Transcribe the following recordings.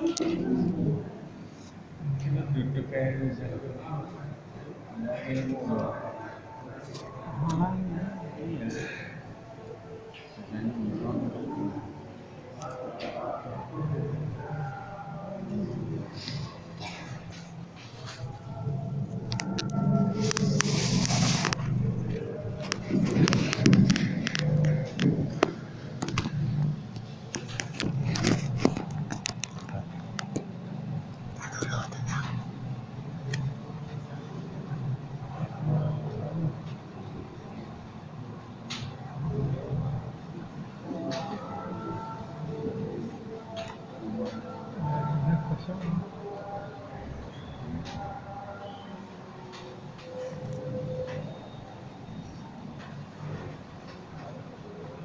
Kita duduk kayak ada ilmu malah iya.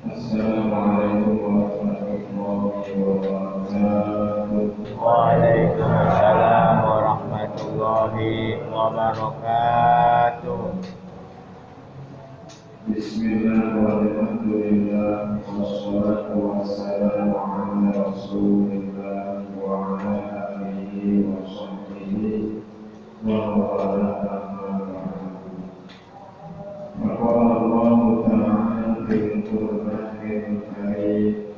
Assalamualaikum warahmatullahi wabarakatuh. Waalaikumsalam warahmatullahi wabarakatuh. Bismillahirrahmanirrahim. Wassalatu wassalamu ala Rasulillah wa ala alihi wa sahbihi wa wala. Faqala Allah Ta'ala fil Qur'anil Karim,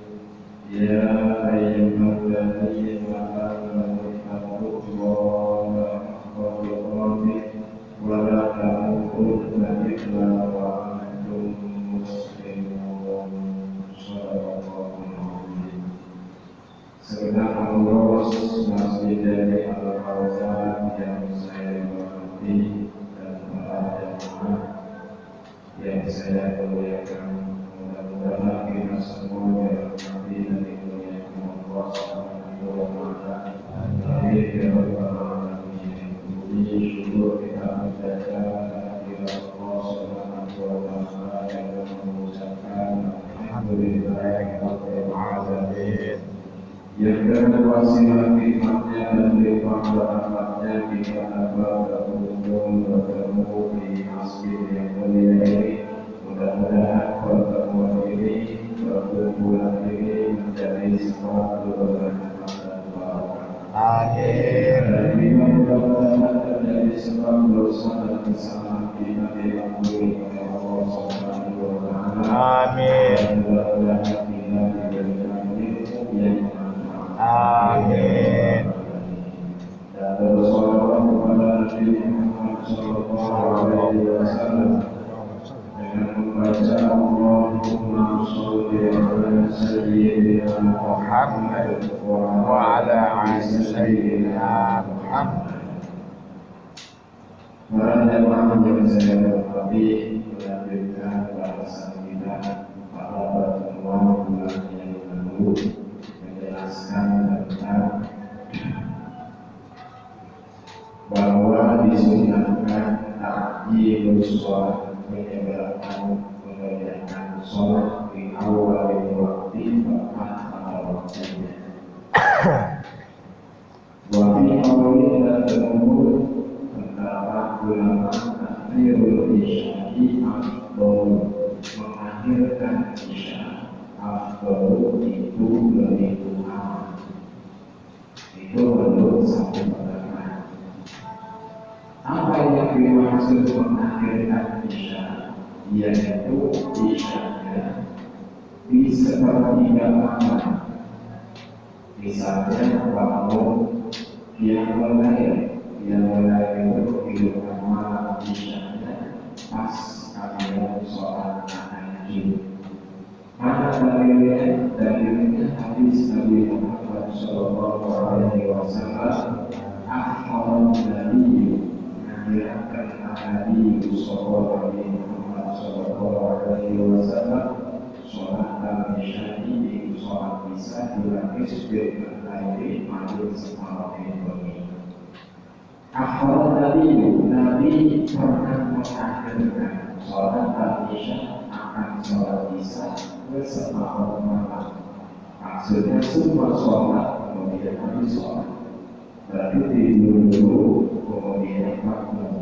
ya ayyuhalladzina amanu taqullaha haqqa tuqatih wa la tamutunna illa wa antum muslimun. Shadaqallahu al-azim. Segenap Allah masih dari Al-Fawzan yang saya hormati dan para jamaah yang saya muliakan, mudah-mudahan kita semua dirahmati dan dimuliakan Allah Subhanahu wa Ta'ala. Amin ya rabbal alamin. Puji syukur kita panjatkan kepada Allah Subhanahu wa Ta'ala yang mengucapkan alhamdulillahirabbil alamin. Yang dengan wasilah nikmatnya dan limpah rahmatnya kita dapat berkunjung bertemu di masjid yang mulia ini. Mudah-mudahan pertemuan ini, perkumpulan ini menjadi sebab keberkahan dan barokah. Amin. Dan juga mudah-mudahan menjadi sebab dosa dan kesalahan kita diampuni oleh Allah Subhanahu wa Ta'ala. Amin. Dan mudah-mudahan kita diberikan ilmu yang Amin. Dan bersolawat kepada Nabi Muhammad SAW dengan membaca Allahumma sholli ala sayyidina Muhammad Wa ala ali sayyidina Muhammad. Para jemaah yang saya hormati, melanjutkan bahasan kita pada pertemuan bulan yang lalu, menjelaskan tentang bahwa disunahkan ta'jilus shalah, menyegerakan mengerjakan sholat di awal waktu bahkan pada waktunya. Wa fi qawli dan terumur terdapat ulama akhirul isya'i afdol, mengakhirkan isya' afdol itu lebih utama. Itu menurut satu pendapat. Apa yang dimaksud mengakhirkan isya'? Yaitu isya'nya di sepertiga malam. Misalnya bangun yang mulai itu kehidupan malam isya'nya pas kalian sholat tahajud. Mana dalilnya hadis Nabi Muhammad Sallallahu Alaihi Wasallam, akhirul nabi, mengakhirkan Nabi Nabi Muhammad Sallallahu Alaihi Wasallam sholat al-isya'i di sholat isya dilapis dengan air mandi separuh ini. Akhirul Nabi pernah mengakhirkan sholat al-isya akan sholat isya separuh malam. Maksudnya semua sholat kemudian habis sholat, berarti tidur dulu kemudian makmum.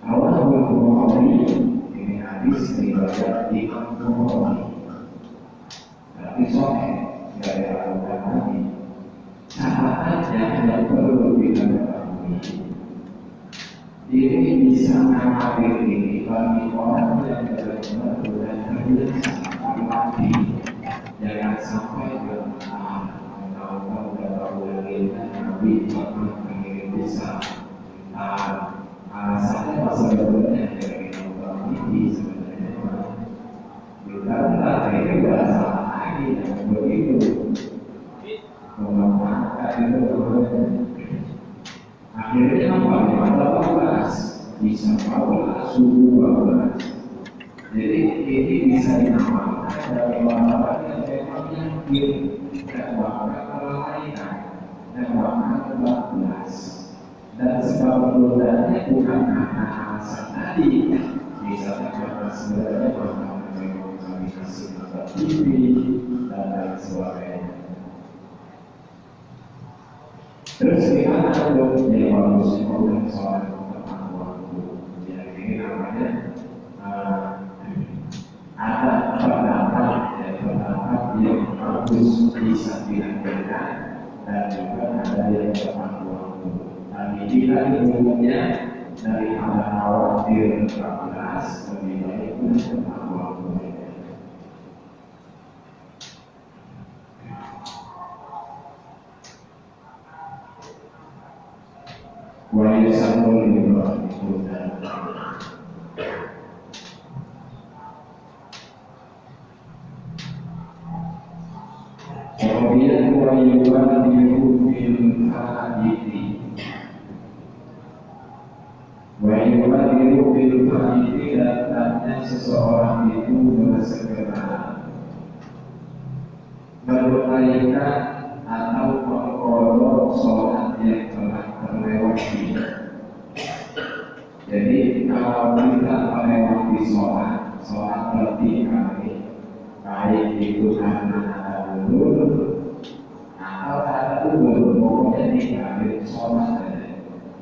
Awal Bukhari, ini hadis riwayat Imam Bukhari. Tapi sahih dari Al-Bukhari catatan yang perlu kita ketahui, ini bisa mengakhiri bagi orang yang benar-benar terbiasa mati. Jangan sampai bertahan kalau Nabi mengirim bisa alasannya sebenarnya dari ini sebenarnya kita ini bahasa lagi yang begitu memanfaatkan itu akhirnya apa 12 bisa 14 suku 12. Jadi ini bisa dinamakan dari orang-orang yang memang yakin dan bahkan kelainan dan bahkan ke-14. Dan sebab menundanya bukan karena alasan tadi, misalnya karena sebenarnya karena kami kasih nonton TV dan lain sebagainya. Terus gimana dong jadi manusia dan soal tentang waktu? Jadi ini namanya ada pendapat yang harus bisa dilakukan dan juga ada yang tentang waktu. Dan ini umumnya dari khawatir 14 lebih baik tentang waktu. Wahyu Samuel itu kemudian wayuan dihukum haditi. Wayuan dihukum haditi datangnya seseorang itu bersegera menunaikan atau mengkodok sholat yang telah terlewati. Jadi kalau kita melewati sholat berarti kami baik itu karena ada ulur atau ada ulur, pokoknya diambil sholat.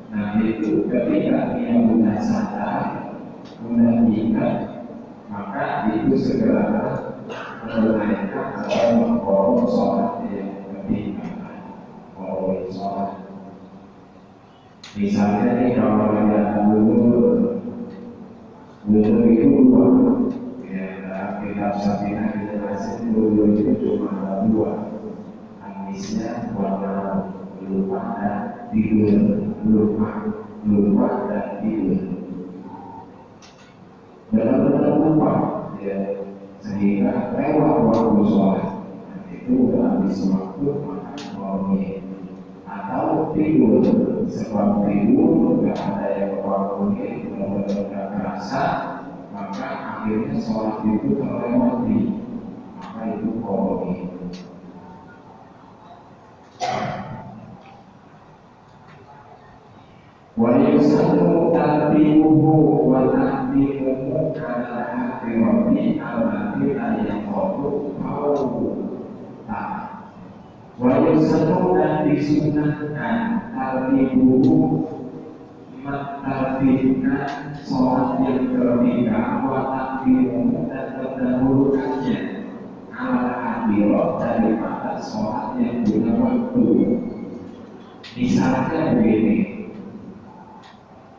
Nah itu ketika dia sudah sadar, sudah ingat, maka itu segera menunaikan atau mengkodok sholat yang ketinggalan oleh sholat. Misalnya nih kalau ada ulur itu dua, ya kitab Safinah dijelasin ulur itu cuma ada dua, amisnya warna lupa dan tidur, lupa dan tidur. Benar-benar lupa, ya sehingga lewat waktu sholat, itu udah habis waktu maka mau atau tidur, sebab tidur nggak ada yang waktunya benar-benar nggak terasa, maka akhirnya sholat itu terlewati, maka itu qadhi. Wa yusallu tartibuhu wa tahdimuhu ala akhirati al-lati la yaqadu Wajib dan disunahkan tartibuhu mentartibkan sholat yang tertiga wa takdimuhu dan terdahulukannya ala akhirat daripada sholat yang guna waktu. Misalnya begini,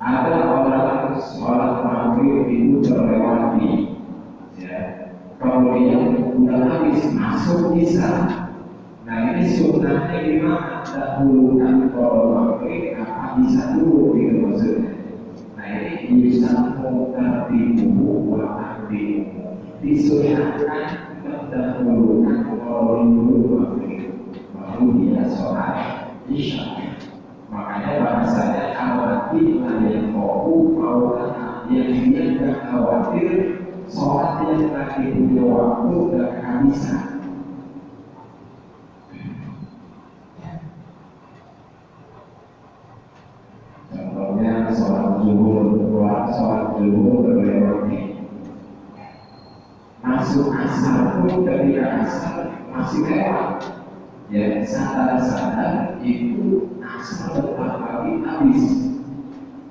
ada orang sholat maghrib itu terlewati, ya, kemudian sudah habis masuk isya. Nah ini sunnahnya gimana? Dahulukan kalau maghrib apa bisa dulu gitu maksudnya. Nah ini bisa tartibuhu wa tahdimuhu, disunahkan mendahulukan kalau dulu maghrib baru dia sholat isya. Makanya bahasanya khawatir yang koku kaulah yang dia tidak khawatir sholat yang tadi punya waktu dan kehabisan. Contohnya sholat zuhur terlewati, masuk asar pun ketika asar masih lewat, ya sadar-sadar itu asar bentar lagi habis,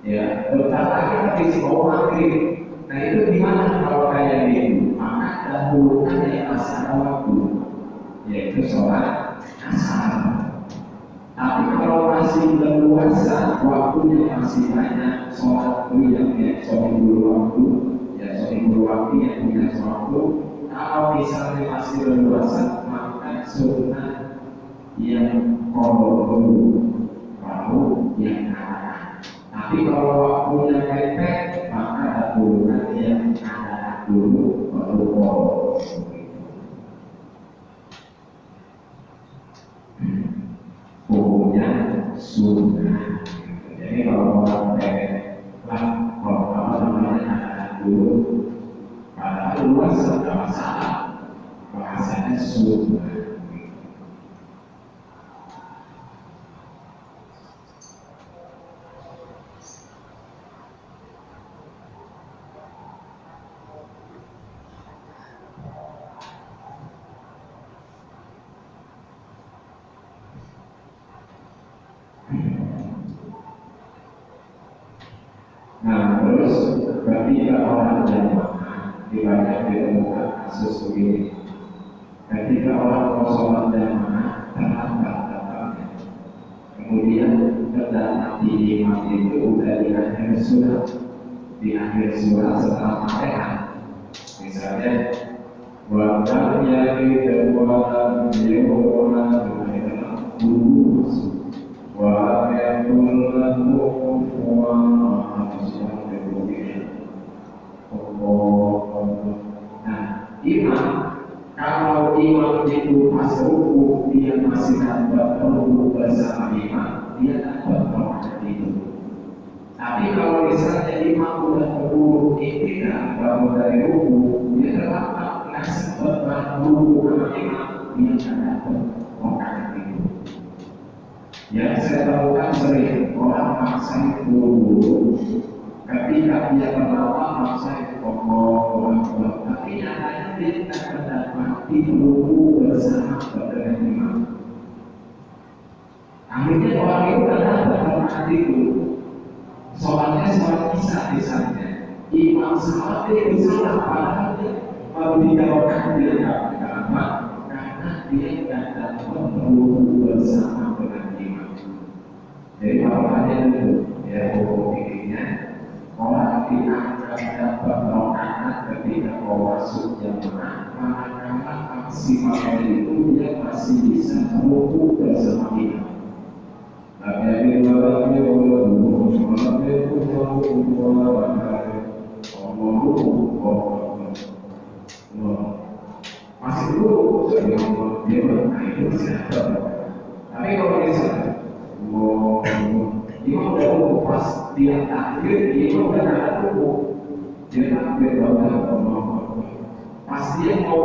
ya bentar lagi habis mau maghrib. Nah itu gimana kalau kayak gitu? Maka dahulukan yang masih ada waktu, yaitu sholat asar. Tapi kalau masih leluasa, waktunya masih banyak, sholat itu yang sholat dulu waktu, ya sholat dulu waktu yang punya waktu. Kalau misalnya masih leluasa, maka sunnah yang kodok dulu, baru yang ada. Tapi kalau waktunya mepet, maka aturan yang ada dulu baru kodok. Hukumnya sunnah. Jadi kalau orang kalau apa namanya dulu pada luas tidak masalah, bahasanya sunnah. Nah, terus ketika orang jamaah banyak ditemukan kasus begini. Ketika orang mau sholat jamaah terlambat datangnya, kemudian terdapat di imam itu udah di akhir surat setelah Fatihah. Misalnya, waktunya kita buat diorang dengan dulu masuk. Wa yakul lahu kufuwan ahad. Nah, imam kalau imam itu pas ruku dia masih dapat ruku bersama imam, dia dapat rokaat itu. Tapi kalau misalnya imam udah berburu tidak bangun dari ruku, dia terlambat nggak sempat ruku sama imam, dia tidak dapat rokaat itu. Yang saya lakukan sering orang maksa itu ketika dia terlambat maksa itu tapi nyatanya dia tidak mendapati ruku bersama dengan imam. Akhirnya orang itu tidak dapat itu. Sholatnya sholat isya misalnya, imam sholat itu salah padahal dia baru dijawabkan dia karena dia tidak dapat ruku bersama dengan imam. Jadi kalau ada itu ya hukum fikihnya orang dianggap dapat rokaat ketika masuk jamaah, manakala maksimal itu dia masih bisa ruku bersama imam. Tapi kalau dia masih dulu dia itu siapa? Tapi kalau misalnya imam udah ruku pas dia takbir, imam udah ada ruku, dia takbir pas dia mau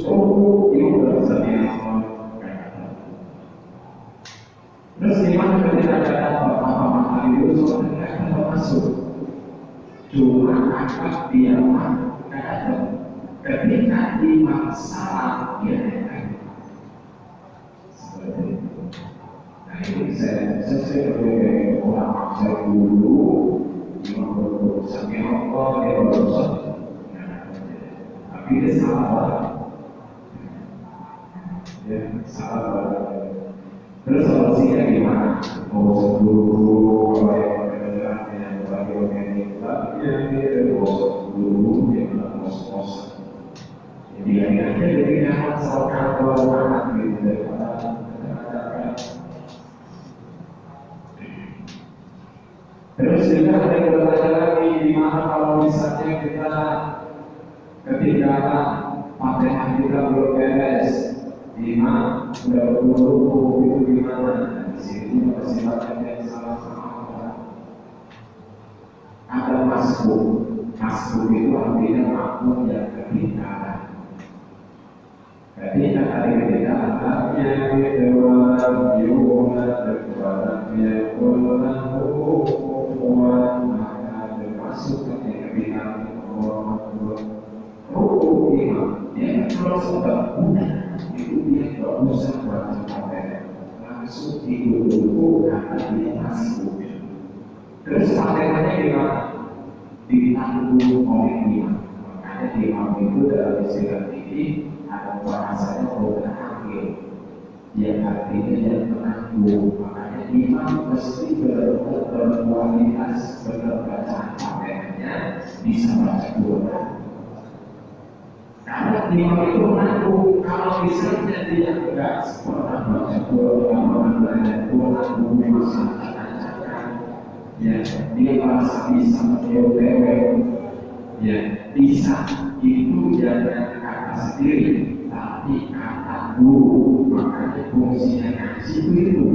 ruku, imam udah bisa terus gimana ketika ada apa-apa itu soalnya masuk cuma akad dia ada ketika imam salah dia seperti itu. Nah ini saya sebagai orang maksa dulu imam berurusan dengan Allah dia berurusan tapi dia salah terus solusinya gimana? Mau dulu kalau yang bagi orang yang dia mau dulu dia bilang mos-mos. Jadi akhirnya jadi nyaman soal kalau anak gitu terus juga ada yang bertanya lagi di mana kalau misalnya kita ketika Fatihah kita belum beres imam sudah beruruku itu gimana? Di sini masih yang salah ada masbuk itu artinya makmum yang ketinggalan. Jadi ada ketinggalan artinya dewa yuna dewa kullahu kufuwan maka termasuk ketinggalan ruku imam yang terus berguna itu dia tidak usah baca Fatihah langsung dulu karena dia masuk. Terus Fatihahnya gimana? Ditanggung oleh imam. Makanya imam itu dalam istilah ini ada bahasanya bukan akhir. yang artinya yang menangguh. Makanya imam mesti berkualitas bacaan pakaiannya bisa baca Quran. Kalau imam itu menangguh, kalau misalnya dia enggak pernah baca Quran, belajar Quran, bisa ya dia merasa bisa menyewa, ya bisa itu jangan kata sendiri, tapi kata guru. Makanya fungsinya ngaji itu.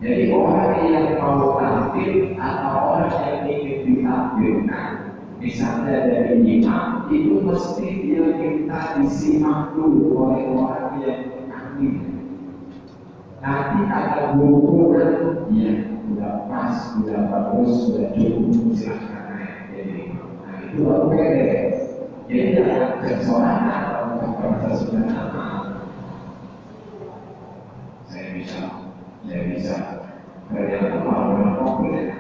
Jadi orang yang mau tampil atau orang yang ingin ditampilkan, misalnya dari imam, itu mesti dia minta disimak dulu oleh orang yang ahli. Nanti kata guru kan, ya sudah pas, sudah bagus, sudah cukup, silahkan naik jadi imam. Nah itu baru pede. Jadi jangan kesorangan kalau sudah nama. Saya bisa kerja apa boleh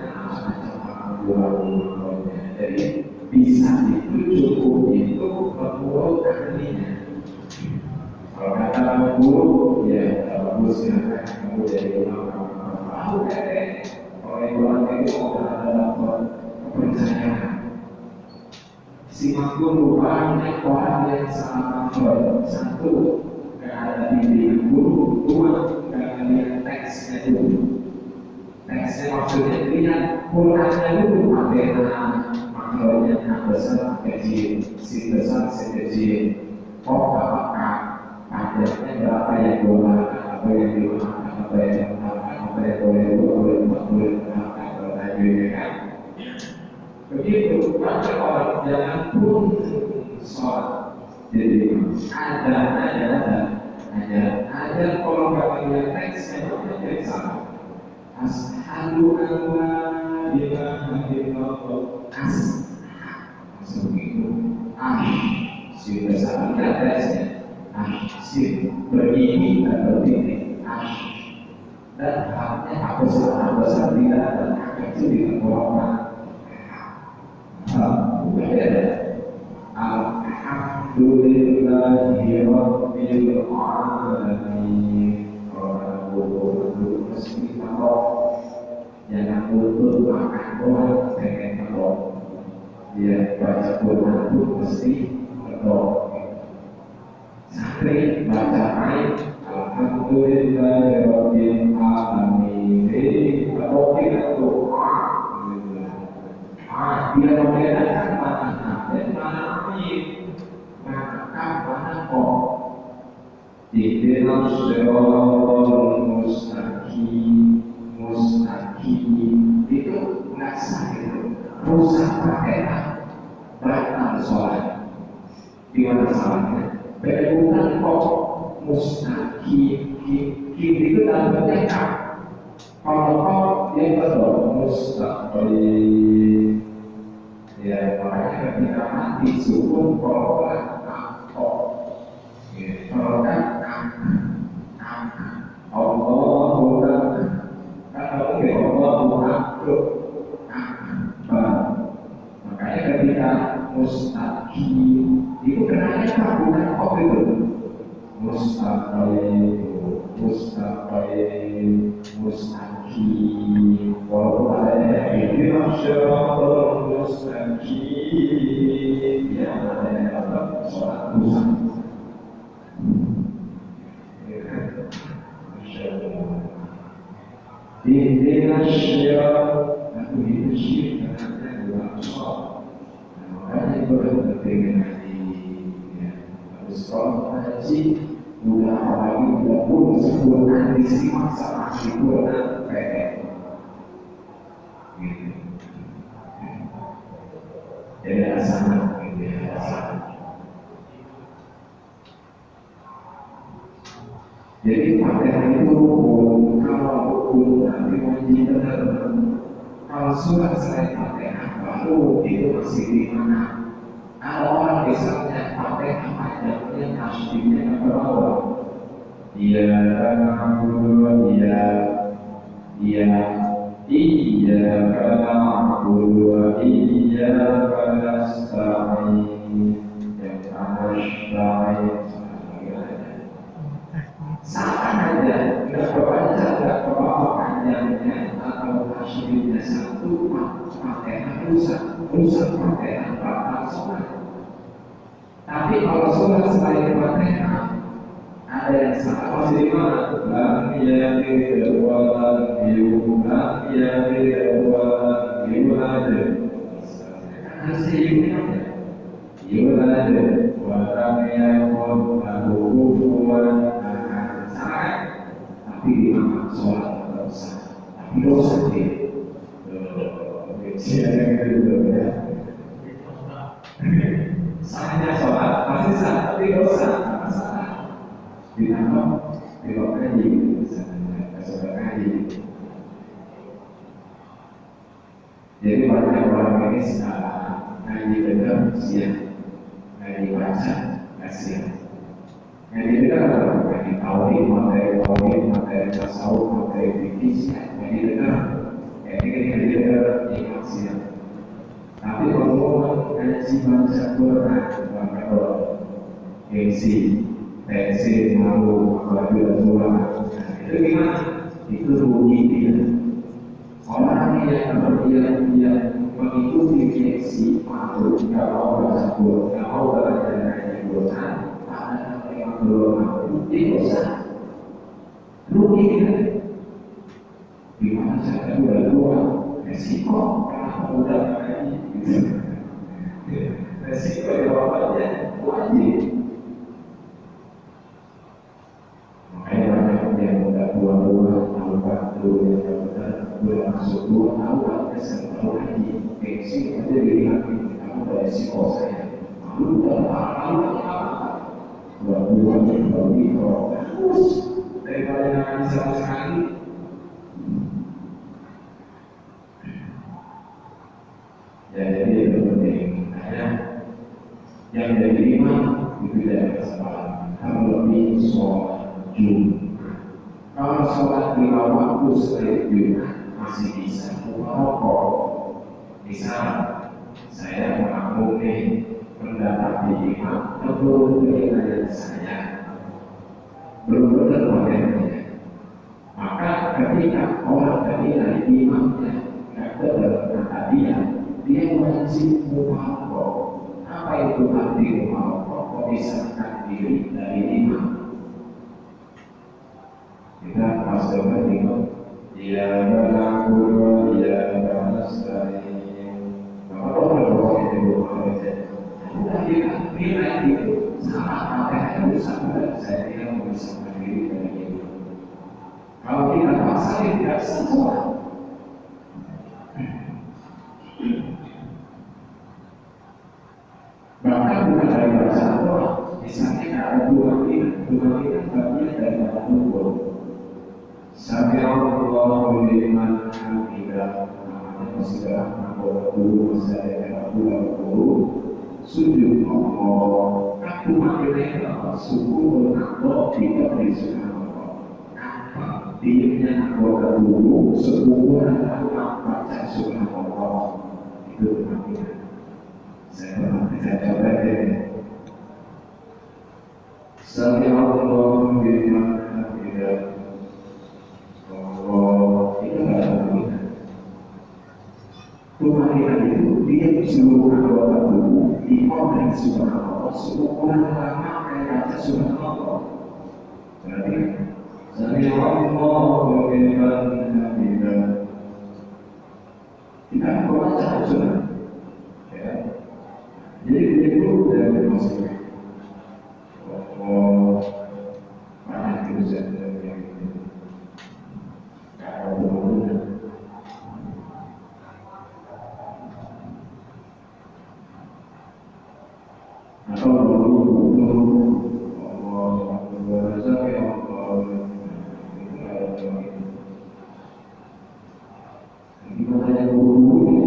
jadi bisa itu cukup itu perlu ahlinya. Kalau kata guru ya bagus ya kamu jadi orang tahu kan oleh orang itu ada kepercayaan. Simak guru banyak orang yang sangat satu ada di guru, dua lihat teksnya dulu. Teksnya maksudnya lihat Qurannya dulu, maknanya yang besar kecil, si besar si kecil. Oh apakah pajaknya berapa yang boleh, apa yang dimakan, apa yang boleh kan? Begitu, maka orang jangan pun sholat. Jadi ada kalau kalian teksnya jadi salah. Ashhadu an la ilaha illallah. Maksud itu sudah salah teksnya. Begini dan begini. Dan haknya apa besar tidak ada itu dilakukan. Alhamdulillahi Rabbil Alamin. Orang bodoh mesti tahu. Jangan bodoh makan doang pengen tahu. Dia baca Quran itu mesti tahu. Santri baca ayat Alhamdulillahi Rabbil Alamin. Kalau kita doa, dia membedakan mana dan mana amin, mana kok. Ihdinas siratal mustaqim itu nggak sah itu, rusak pakaian, batal sholat. Di mana salahnya? Bukan kok mustaqim itu dalam bentuk kalau dia betul mustaqim. Ya, makanya ketika mati sukun kalau kalau kan Allahu Akbar, Allahu Akbar. Makanya ketika mustaqim itu kenanya bukan kok itu mustaqim. Walaupun adanya ihdinas siratal mustaqim yang adanya dalam sholat duha. Ihdinas siratal mustaqim dalam sholat. Makanya itu penting harus sholat haji. Udah apalagi udah pun sempurna disimak sama sempurna kayak gitu. Jadi asana, jadi pakaian itu kalau nanti wajib benar. Kalau sudah selain pakaian baru itu masih di mana? Kalau orang misalnya pakai apa yang aslinya ke bawah, iya karena karena Fatihahnya atau tasydidnya satu, Fatihah rusak Fatihah batal sholat. Tapi kalau sholat selain Fatihah ada yang salah masih di mana? Lam yalid wa lam yulad, ada. Harusnya yulad wa lam yakun lahu kufuwan ahad. Salah, tapi di mana sholat tidak sah, tapi dosa dia. Siapa yang kedua ya? Sahnya sholat pasti sah, tapi dosa apa salah? Ditambah belok kaji, misalnya kaji. Jadi banyak orang ini salah ngaji benar siang, ngaji baca nggak siang. Ngaji benar apa? Ngaji tauhid, materi tasawuf, materi fikih siang. Ngaji benar, ngaji benar iman siang. Tapi kalau ngaji baca Quran, maka gengsi, tensi, malu, apabila ulama, itu gimana? Itu rugi dia. Orang yang mengikuti gengsi, malu, tidak mau baca Quran, tidak mau belajar ngaji Quran, ada yang belum mampu, dia dosa. Rugi dia. Gimana cara udah tua, resiko, kenapa udah ngaji? Resiko jawabannya wajib. Makanya banyak yang udah tua-tua, tahu waktu yang benar, belum masuk tua, tahu waktu tahu lagi. Gengsi aja dilihat, kamu udah resiko saya. Kamu udah apa? Dua-dua bagi kalau terus daripada ngaji sama sekali. Ya, jadi itu penting. Yang dari lima itu tidak kesalahan. Kalau lebih sholat Jumat, kalau sholat lima waktu selain Jumat masih bisa merokok. Misal saya mengamuni pendapat di imam, menurut penilaian saya belum benar modelnya. Maka ketika orang menilai imamnya tidak benar kata dia wajib merokok. Apa itu arti merokok? Memisahkan diri dari imam. Kita masuk ke imam. Ya na'budu wa ya nasta'in. Kalau orang itu sudah nilai itu sama apa yang sama. Saya tidak memisahkan diri dari imam. Kalau kita paksa tidak sesuai. Bahkan bukan dari bahasa Arab, misalnya ada dua kita bagian dari bahasa Arab. Sami'allahu liman hamidah, namanya sudah nampak dulu, saya dulu sujud Allah. Aku maknanya apa? Syukur Allah tidak disuruh Allah. Apa? Dirinya anggota dulu, sebuah baca surah Allah. Itu maknanya. Saya coba deh. Sami'allahu liman hamidah. Allah itu nggak ada pilihan. Pemilihan itu dia seluruh anggota tubuh imam dan surah Allah. Semua ulama kayak baca surah Allah. Berarti Sami'allahu liman hamidah. Kita baca surah. Jadi dia dulu dari masuk. Banyak tulisan yang kalau dulu atau Allah berasa yang gimana yang dulu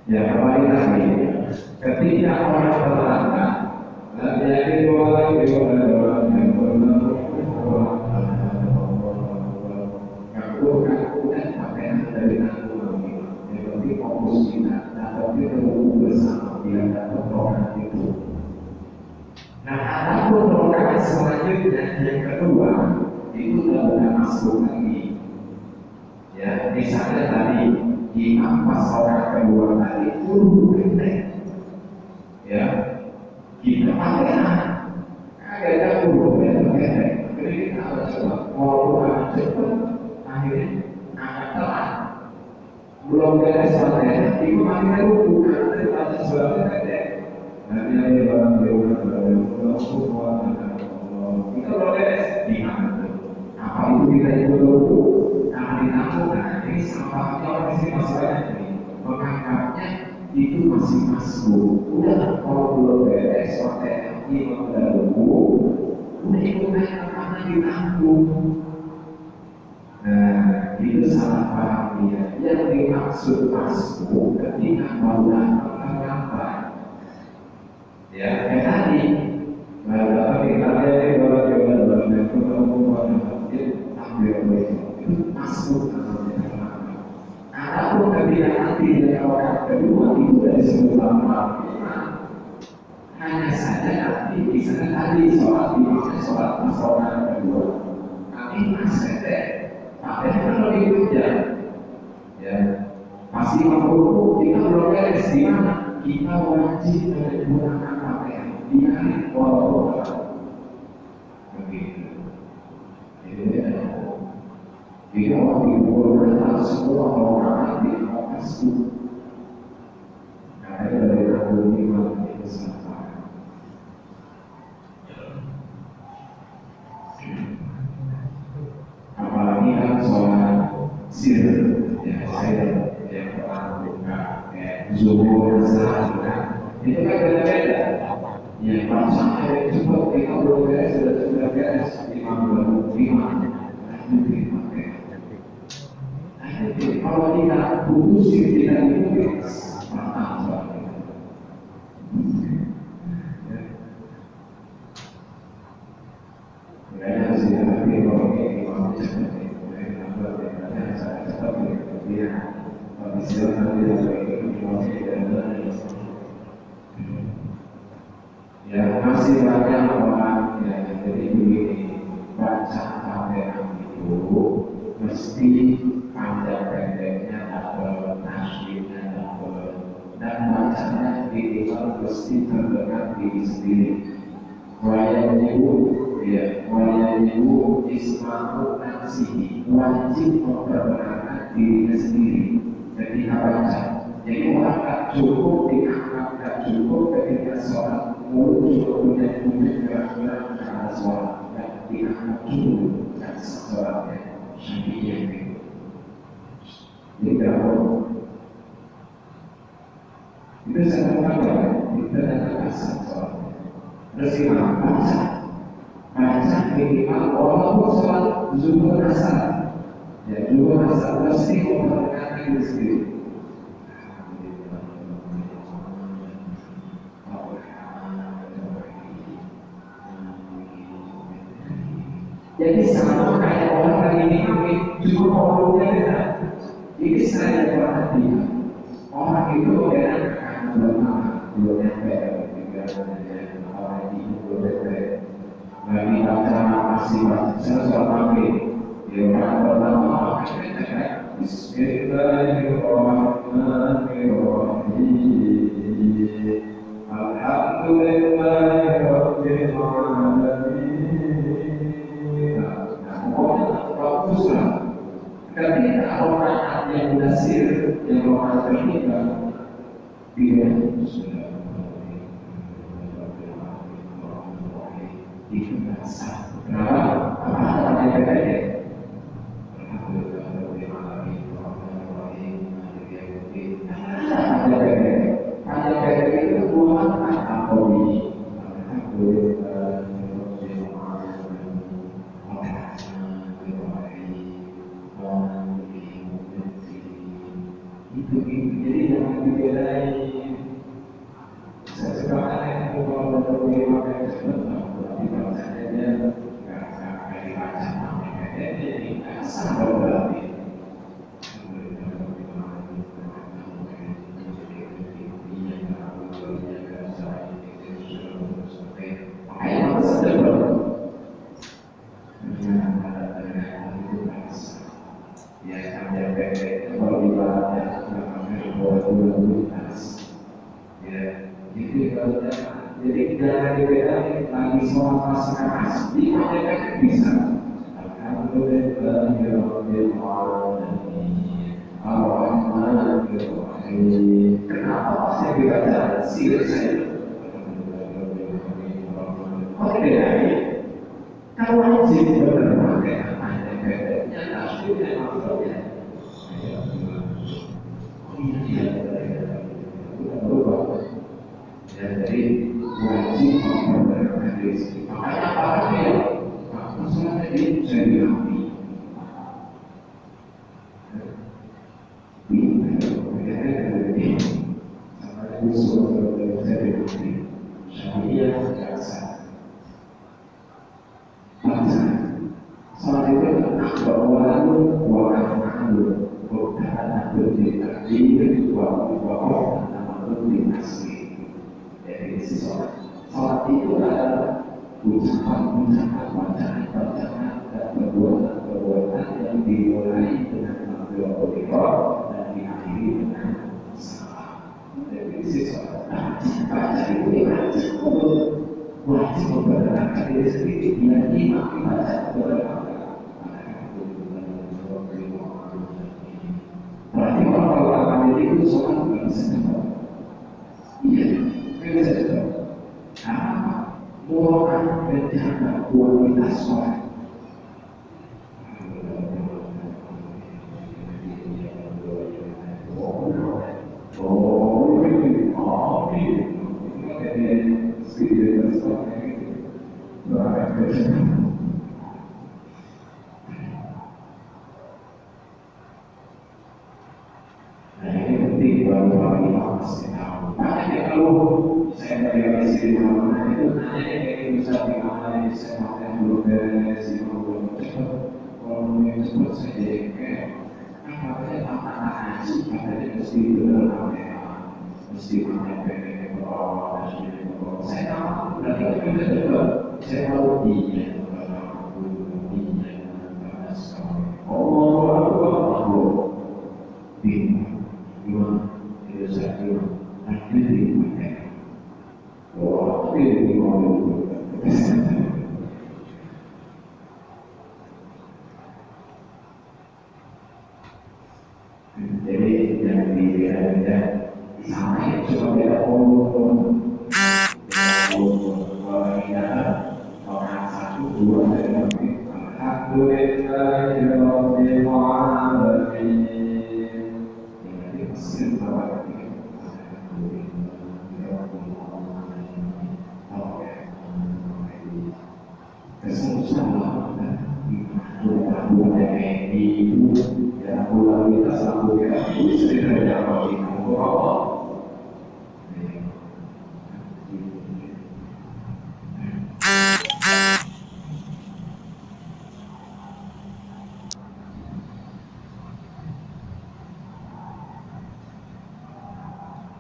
ya kembali lagi ketika orang berlanggan jadi dua aku dan pakai selanjutnya yang kedua itu bukan masuk lagi. Ya, misalnya tadi imam pas orang kedua tadi itu pendek. Ya, kita pakai agak jauh ya pendek. Jadi kita harus coba mau cepat, akhirnya agak telat. Belum beres materi, itu akhirnya bukan daripada sebabnya pendek. Nanti ada barang kita belum beres di mana? Apa itu kita ikut dulu? Karena ditampungkan ini sampahnya orang sini masih banyak nih. Mengangkatnya itu masih masuk. Udah kalau belum beres materi yang dahulu, udah ikutnya karena ditampung. Nah, itu salah paham dia. Yang dimaksud masuk ketika mau datang apa? Ya, kayak tadi. Nah, kita lihat bahwa itu masuk ataupun ketika nanti dari orang kedua itu dari sebuah hanya saja nanti di sana tadi sholat orang kedua kami masih tapi kalau itu ya pasti waktu kita belum beres di mana kita wajib menggunakan pakaian di hari walaupun begitu. Jadi orang dibolehkan semua orang di atasku. Ada dari aku lima kesalahan. Apalagi kan soal sir, ya saya yang pernah buka zuhur sahaja. Itu kan beda-beda. Ya bahasanya cepat kita belum beres sudah beres 55. Kalau kita putus kita itu mantap. Mereka sudah nanti kalau ini mau cepat dia bisa nanti ya masih banyak orang yang jadi begini baca Al-Quran itu mesti panjang pendeknya dapat, nasyidnya dapat, dan bacanya minimal mesti terdengar diri sendiri. Wayajibu isma'u nafsihi, wajib memperkenalkan dirinya sendiri ketika baca. Jadi orang tak cukup dianggap, tak cukup ketika sholat mulut juga punya gerak-gerak ke arah sholat, dan dianggap cukup dan sholatnya syafi'iyah. Ini berapa? Itu sangat mudah. Kita datang asal sholat. Terus gimana? Baca minimal walaupun sholat zuhur asar. Ya zuhur asar mesti memperkenalkan diri sendiri. Jadi sama kayak orang hari ini juga problemnya beda. Ini saya perhatikan orang itu dengan belum nyampe orang itu belum nyampe lagi baca masih sholat maghrib dia orang pertama Bismillahirrahmanirrahim Alhamdulillahirabbil alamin. Baguslah ketika orang yang nasir yang orang terlibat dia sudah dikenasa. Kenapa? Apa yang terjadi? Ada itu bukan akoli. Jadi jangan dibedai. Sekarang yang kalau berlima kali sebentar, berarti bahasanya dia nggak akan dibaca. Jadi asal berarti. Makanya harus ada sholat pasangan asli mereka bisa. Alhamdulillahirobbilalamin. Ar-Rahmanir-Rahim. Kenapa saya dibaca sirih saya? Oke, kalau wajib benar kayak ada bedanya, tasbihnya maksudnya. Jadi wajib memperbedakan rezeki. Makanya apa ya? Maksudnya ini saya diambil. Sama usul saya diambil. Syariah jasa. Baca. Saat itu bahwa wa'afalu bukan berjadi wa'afalu nama asli. Jadi sholat itu adalah ucapan-ucapan, bacaan-bacaan dan perbuatan-perbuatan yang dimulai dengan Alhamdulillah dan diakhiri dengan salam. Jadi sholat baca itu wajib memperkenalkan diri sendiri. Dia imam dibaca berapa? Berarti kalau akan itu sholat bukan bisa dapat. Iya, bisa dapat. Apa? Orang menjaga kualitas sholat. Nah ini penting bahwa kita masih tahu. Makanya kalau saya dari sini mana itu nanya kayak bisa di mana saya mau belum beres, belum cepat. Kalau mau cepat saya kayak apa tantangan sih? Katanya mesti benar mesti menyampaikan ke bawah, saya tahu berarti kita juga saya tahu dia jadi jangan dilihat sama yang cuma beda orang satu dua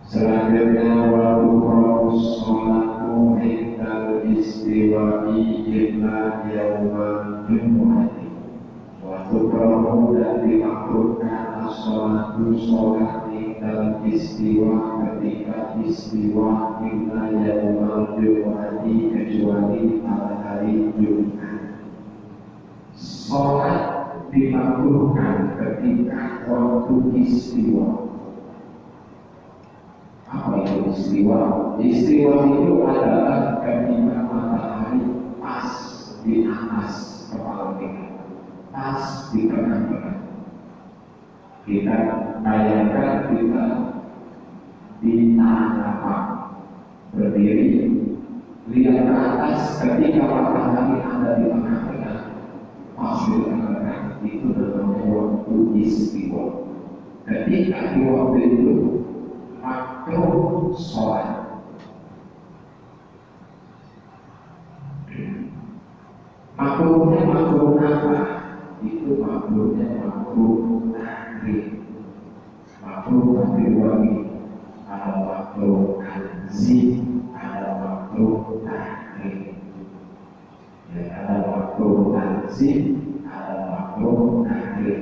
selanjutnya waktu sholatu hingga istiwa'i illa yawman jum'ati waktu kamu dan dimakruhkan sholatu sholat hingga istiwa ketika istiwa illa yawman jum'ati kecuali pada hari Jumat. Sholat dimakruhkan ketika waktu istiwa. Apa itu istiwa? Istiwa itu adalah ketika matahari pas di atas kepala kita, pas di kanan. Kita bayangkan kita di tanah lapang berdiri, lihat ke atas ketika matahari ada di tengah-tengah, pas di tengah-tengah itu namanya waktu istiwa. Ketika di waktu itu makruh sholat. Makruhnya makruh apa? Itu makruhnya makruh tahrif. Makruh tahrif lagi. Ada makruh tanzih, ada makruh tahrif. Ya, ada makruh tanzih, ada makruh tahrif.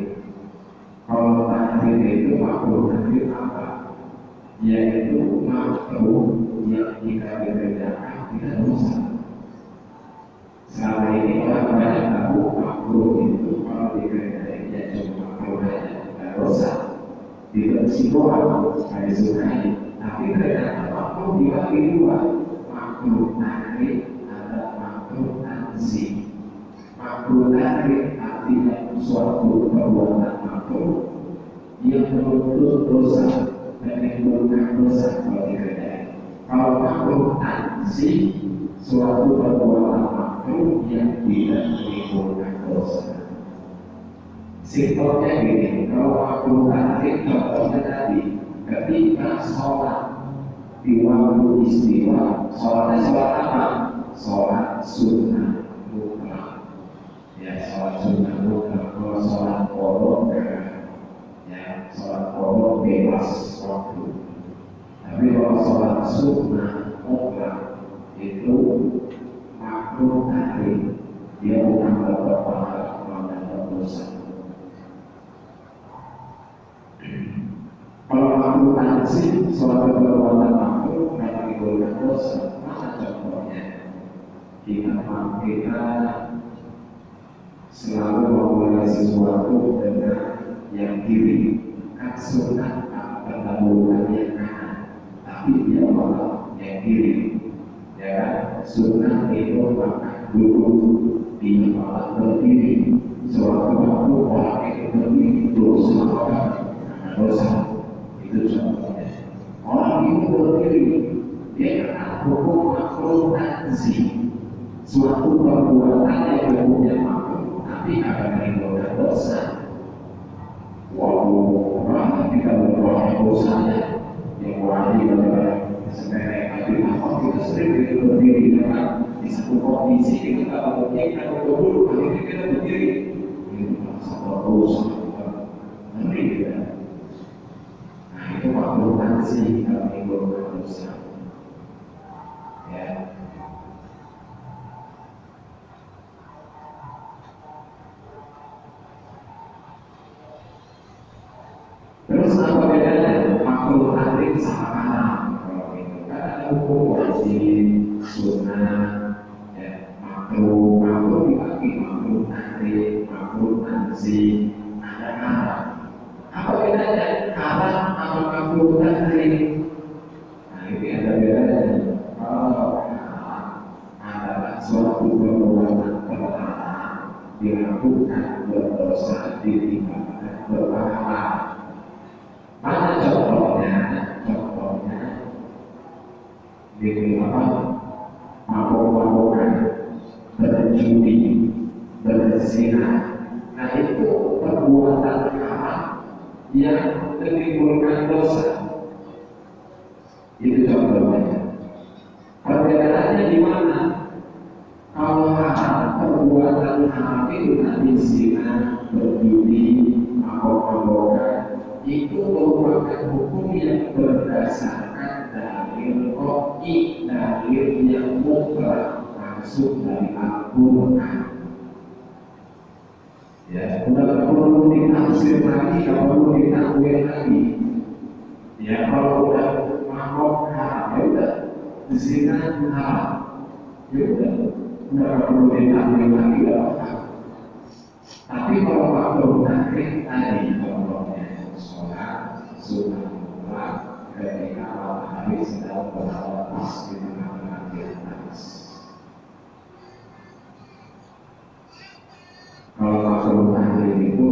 Kalau tahrif itu makruh tahrif apa? Yaitu makruh yang jika dikerjakan tidak dosa. Selama ini orang banyak tahu makruh itu kalau dikatakan ya cuma makruh aja, tidak dosa. Tidak psikolog, saya sukai. Tapi ternyata makruh dibagi dua, makruh tarik ada makruh tanzih. Makruh tarik artinya suatu perbuatan makruh yang menuntut dosa dan menimbulkan dosa kalau dikerjakan. Kalau makruh tanzih suatu perbuatan makruh yang tidak menimbulkan dosa. Simpelnya gini, kalau makruh tarik contohnya tadi, ketika sholat di waktu istiwa, sholatnya sholat apa? Sholat sunnah mutlak. Ya, sholat sunnah mutlak. Kalau sholat qadha ya, sholat qadha bebas waktu. Tapi kalau sholat sunnah mutlak itu makruh tarik, dia bukan berpahala melanggar dosa. Kalau makruh tanzih, suatu perbuatan makruh yang menimbulkan dosa, mana contohnya? Kita selalu memulai sesuatu dengan yang kiri, kan sunnah pendahuluan yang kanan, tapi dia malah yang kiri. Ya, sunnah itu maka dulu dia malah berdiri. Suatu waktu orang itu berdiri dosa, dosa. Itu contohnya. Orang itu berdiri, dia kena hukum makruh tanzih. Suatu perbuatan yang hukumnya makruh, tapi akan menimbulkan dosa. Walaupun kita berbuat dosanya yang wajib adalah sebenarnya tapi apa kita sering berdiri dengan di satu kondisi kita tak memungkinkan untuk duduk, akhirnya kita berdiri. Itu satu dosa. Ngeri ya. Itu makruh tanzih kalau menimbulkan dosa. Ya. Terus apa bedanya makruh tarik sama haram? Kalau itu kan ada hukum wajib, sunnah, ya, makruh dibagi makruh tarik, makruh tanzih, ada haram. Apa bedanya haram sama makruh tarik? Nah ini ada bedanya. Kalau haram adalah suatu perbuatan terlarang dilakukan berdosa ditinggalkan berpahala. Mana contohnya? Contohnya di apa? Mabuk-mabukan, berjudi, berzina. Nah itu perbuatan haram yang menimbulkan dosa. Itu contohnya. Perbedaannya di mana? Kalau haram, perbuatan haram itu tadi zina, berjudi, mabuk-mabukan, itu merupakan hukum yang berdasarkan dalil qat'i, dalil yang mutlak langsung dari Al-Quran. Ya, sudah perlu ditafsir lagi, tidak perlu ditakwil lagi. Ya, kalau udah mabuk haram, ya udah zina haram, ya udah perlu ditakwil lagi, tidak apa. Tapi kalau makruh tarik tadi contohnya sholat sunnah mutlak ketika matahari sedang berada pas di tengah-tengah di atas. Kalau makruh tarik itu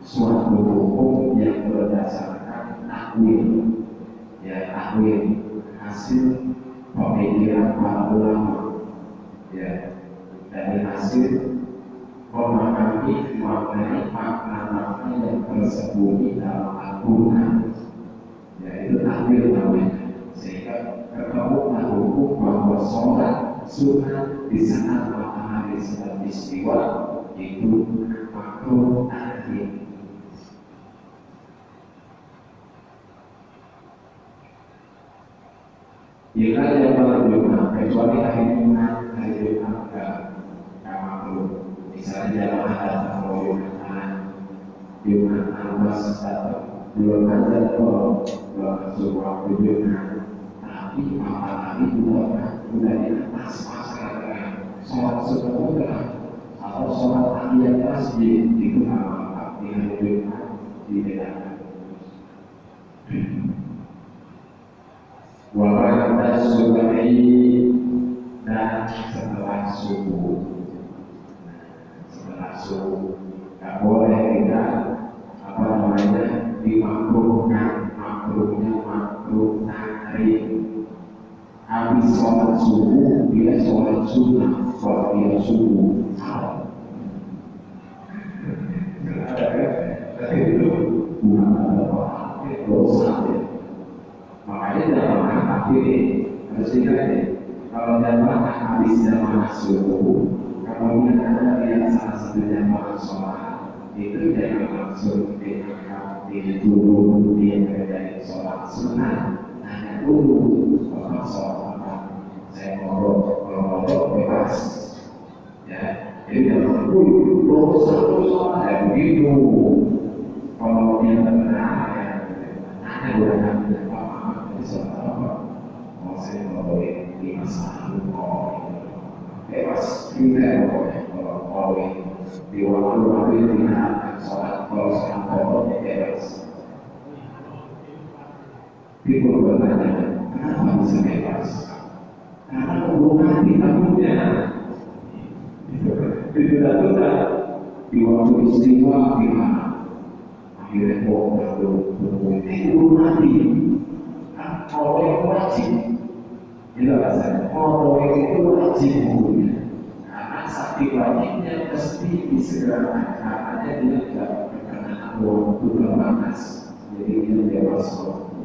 suatu hukum yang berdasarkan takwil, ya takwil hasil pemikiran para ulama, ya dari hasil memahami mengenai makna-makna yang tersembunyi dalam Al-Quran, yaitu takwil namanya, sehingga ketemu hukum bahwa sholat sunnah di saat matahari sedang istiwa itu makruh tarik. Jika yang menunjukkan kecuali hari Jumat enggak makruh. Misalnya dalam ada Jumatan pas datang belum ada kalau masuk waktu Jumat, tapi matahari sudah di atas masyarakat sholat sunnah atau sholat tahiyat masjid itu apa dianjurkan dibedakan. Wabada subuhi dan setelah subuh. Setelah subuh tak boleh kita apa namanya dimakruhkan, makruhnya makruh tahrim. Habis sholat subuh dia sholat sunnah, kalau dia subuh haram. Tapi itu bukan apa dosa. Makanya dalam hati ini harus diingat ya, kalau jamaah habis jamaah subuh, kemudian ada yang salah satu jamaah sholat, itu jangan langsung dituduh dia dari sholat sunnah. Hanya dulu kalau sholat apa, saya ngorok, kalau ngorok bebas, ya. Jadi jangan dulu dosa ya begitu. Kalau dia benar ya, hanya gunakan saya nggak boleh di masa bebas tidak boleh kalau di waktu dimenangkan sholat kalau sholat bebas. People bertanya kenapa bisa bebas? Karena hubungan takutnya itu datang di waktu istimewa di mana akhirnya berhubungan itu mati. Kalau yang wajib itu rasanya kalau itu wajib hukumnya karena sakti wajibnya mesti disegerakan karena dia tidak berkenaan waktu terbatas jadi dia bebas waktu.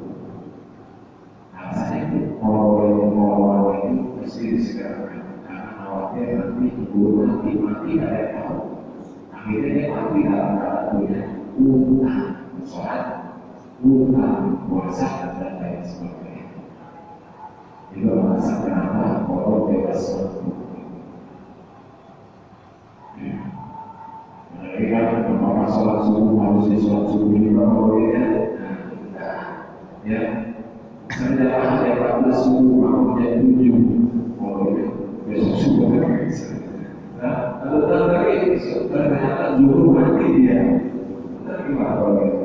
Rasanya itu kalau itu mesti disegerakan karena khawatir nanti keburu mati ada yang tahu akhirnya dia mati dalam keadaan punya utang sholat, utang puasa dan lain sebagainya. Itu alasan kenapa kalau bebas waktu. Mereka kan apakah sholat subuh harus di sholat subuh juga boleh ya? Saya ada 14 subuh mau jam 7 boleh besok subuh kan? Nah, kalau tadi ternyata zuhur mati dia, tapi boleh.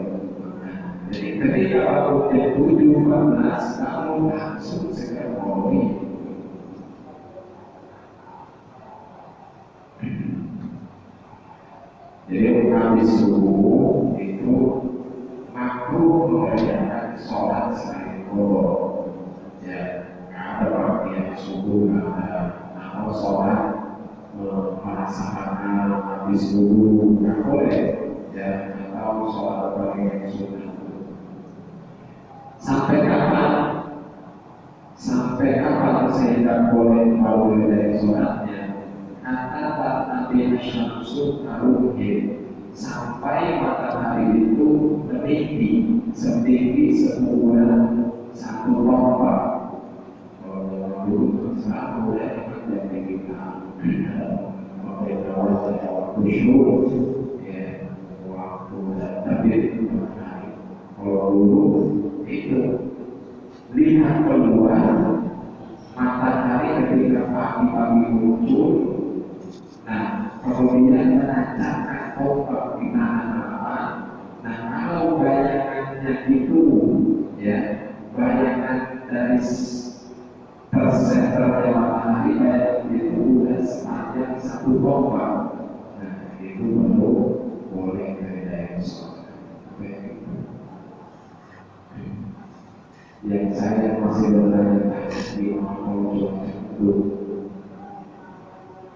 Jadi ketika waktu jam 7.14 kamu langsung segera mulai. Jadi habis subuh itu makruh mengerjakan sholat selain kodok. Ya, ada orang yang subuh ada atau sholat melaksanakan habis subuh nggak boleh. Ya, atau sholat yang sunnah. Sampai kapan saya tidak boleh mau dari sholatnya? Kata Nabi Syamsul Taruhid sampai matahari itu meninggi setinggi sebulan satu lompat. Kalau dulu satu yang menjadi kita waktu syuruk, ya waktu terbit matahari. Kalau dulu itu lihat keluar matahari ketika pagi-pagi muncul. Nah, kemudian menancapkan ombak di mana-mana. Nah, kalau bayangannya itu, ya, bayangan dari tersenternya matahari bayangan itu sudah sepanjang satu ombak. Nah, itu baru boleh dari sholat. Yang saya masih bertanya di awal itu.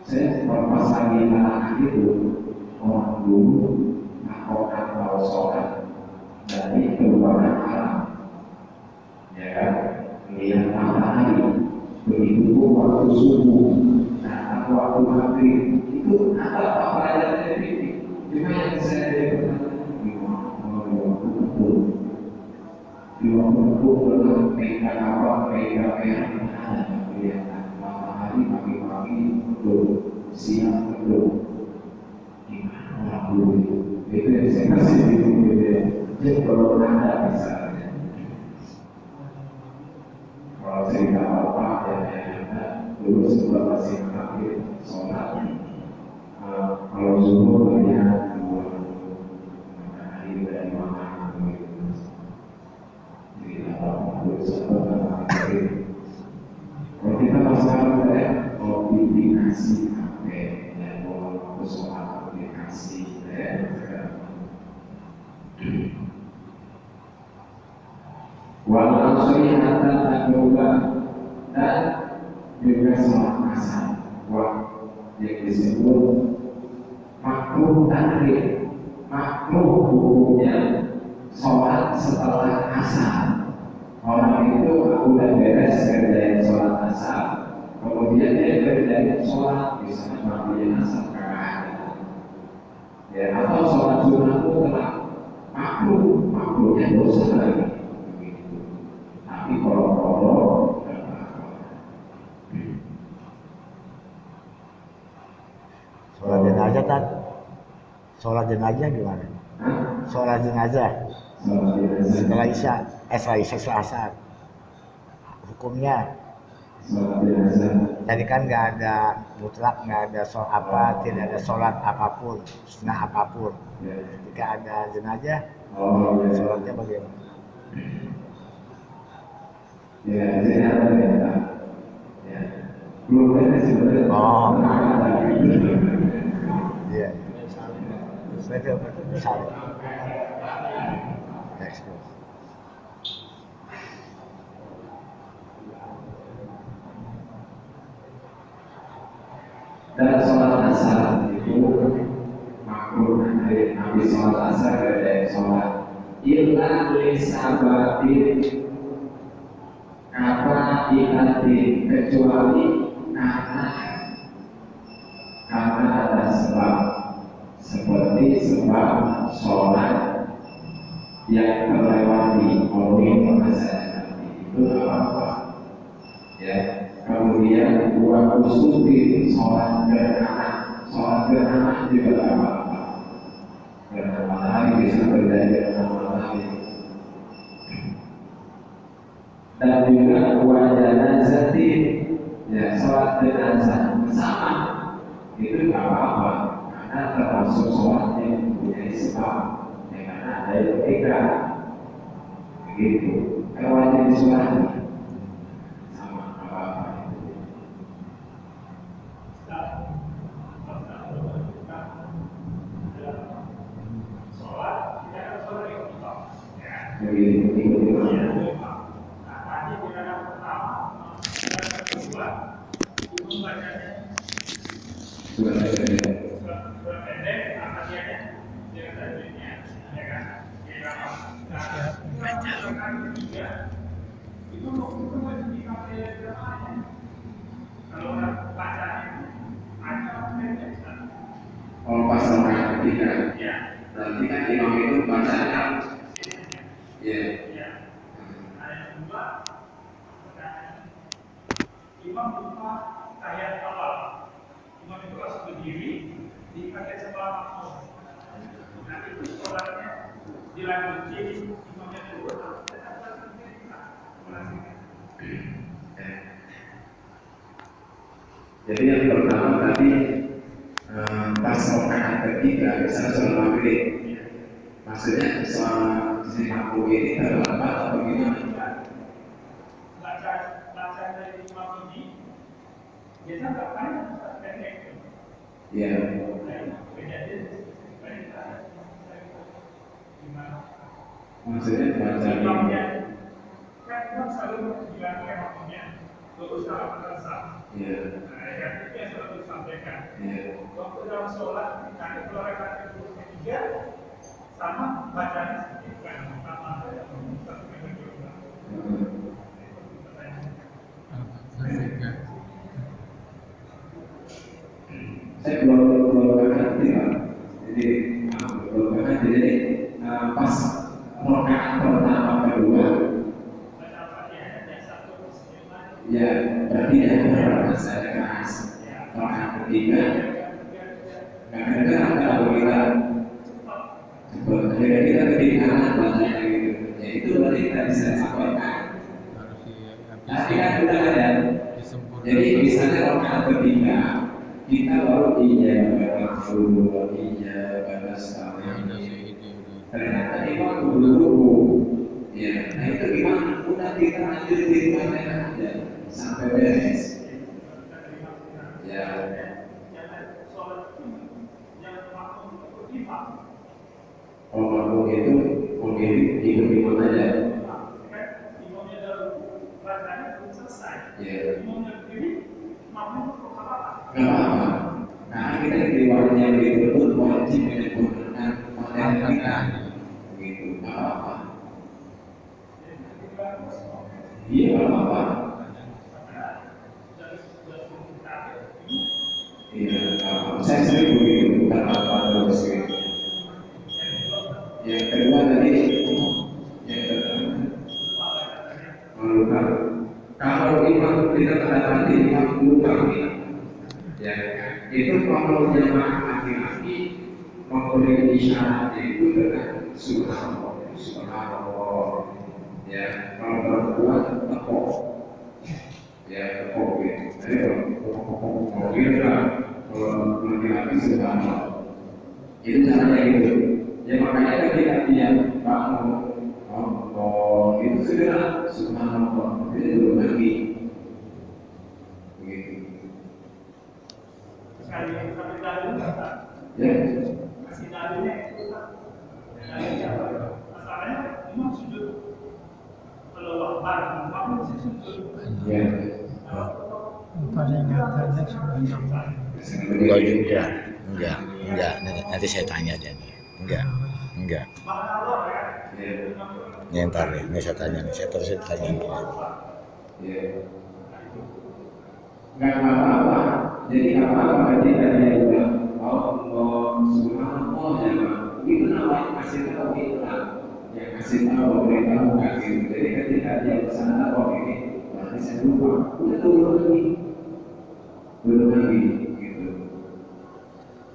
Saya pas lagi anak itu orang dulu melakukan kalau sholat dari keluaran alam, ya kan? Melihat matahari, begitu pun waktu subuh, nah waktu maghrib itu apa pelajarannya ini? Cuma yang saya bertanya di waktu betul, di waktu betul dalam pegang apa pegang ada kelihatan matahari pagi-pagi betul, siang betul. Gimana dulu itu yang saya kasih itu jadi kalau ada misalnya kalau cerita apa ya dulu sebelum masih terakhir sebab kalau kita masalah aplikasi HP dan soal aplikasi walau syariatan agama dan juga sholat asar yang disebut makruh takrib. Makruh hukumnya sholat setelah asar. Orang itu udah beres kerjain sholat asar, kemudian dia kerjain sholat misalnya maghrib asar ya, atau sholat sunnah mutlak, makruhnya dosa lagi. Tapi kalau sholat jenazah tak? Sholat jenazah gimana? Sholat jenazah setelah isya, setelah asar. Hukumnya tadi kan nggak ada mutlak, nggak ada sholat apa, tidak ada sholat apapun, sunnah apapun. Jika ada jenazah, sholatnya bagaimana? Ya, belum ada sebenarnya. Oh, iya. Saya besar. Dan sholat asar itu makruh dari habis sholat asar dari sholat illa lisabatin apa ilatin kecuali karena ada sebab seperti sebab sholat yang terlewati oleh masyarakat itu apa ya. Kemudian buat khusus sholat gerhana juga apa-apa. Gerhana matahari bisa terjadi gerhana matahari. Dan juga buat jenazah ya, sholat jenazah bersama itu tidak apa-apa karena termasuk sholat yang mempunyai sebab ya, karena ada yang tiga begitu. Wajib disolati. Kalau pasal ketiga, berarti kan imam itu bacaan, ya. Imam lupa tahiyat awal. Imam itu harus berdiri di kaki sebelah makmum. Nanti itu sholatnya dilanjutin, imamnya turun. Jadi yang pertama tadi pas rakaat ketiga misalnya sholat maghrib, maksudnya selama di makmum ini terlambat atau gimana? Baca dari imam ini biasa nggak banyak pendek. Iya. Maksudnya baca imamnya kan imam selalu bilang ke makmumnya lurus dalam terasa. Iya. Yang itu yang selalu disampaikan. Iya. Waktu dalam sholat nanti keluar rakaat ketiga sama bacanya sedikit kan sama saya belum ngerti Pak. Jadi belum ngerti. Jadi pas rakaat pertama kedua, ya berarti ada saya keras. Rakaat ketiga, kadang-kadang kalau kita akhirnya kita ketinggalan bacanya gitu. Ya itu berarti kita bisa sampaikan. Tapi kan udah ada. Jadi misalnya rakaat ketiga kita baru iya balas ternyata imam belum ruku Ya, nah itu gimana? Udah kita lanjutin materi aja sampai beres. Ya. Kalau makmum itu memilih hidup di mana aja. Ya. Gak apa-apa. Nah kita di warnanya begitu wajib menyempurnakan materi kita. Begitu, gak apa-apa. Iya, gak apa-apa. Iya, saya sering begitu, bukan apa terus gitu. Yang kedua tadi, yang kedua, melukat. Kalau imam tidak mendapati imam lupa, ya itu kalau jamaah laki-laki mempunyai isyaratnya itu dengan subhanallah, subhanallah. Ya, kalau perempuan tepuk, ya tepuk gitu. Jadi kalau kita kalau laki-laki subhanallah, itu caranya itu. Ya makanya ketika dia bangun, Allah itu segera subhanallah, itu belum lagi. Begitu. Ya. Kasih dalilnya itu masalahnya imam sujud kalau wakbar, makmum sujud. Ya. Enggak juga. Enggak. Nanti saya tanya dia nih. Enggak. Ini ntar nih, ini saya tanya nih. Saya terus tanya nih. Ya. Nggak apa-apa. Jadi nggak apa-apa ketika dia bilang Allah subhanallah ya Pak. Itu namanya kasih tahu kita. Ya kasih tahu beritahu kasih. Jadi ketika dia kesana kok ini berarti saya lupa. Udah turun lagi.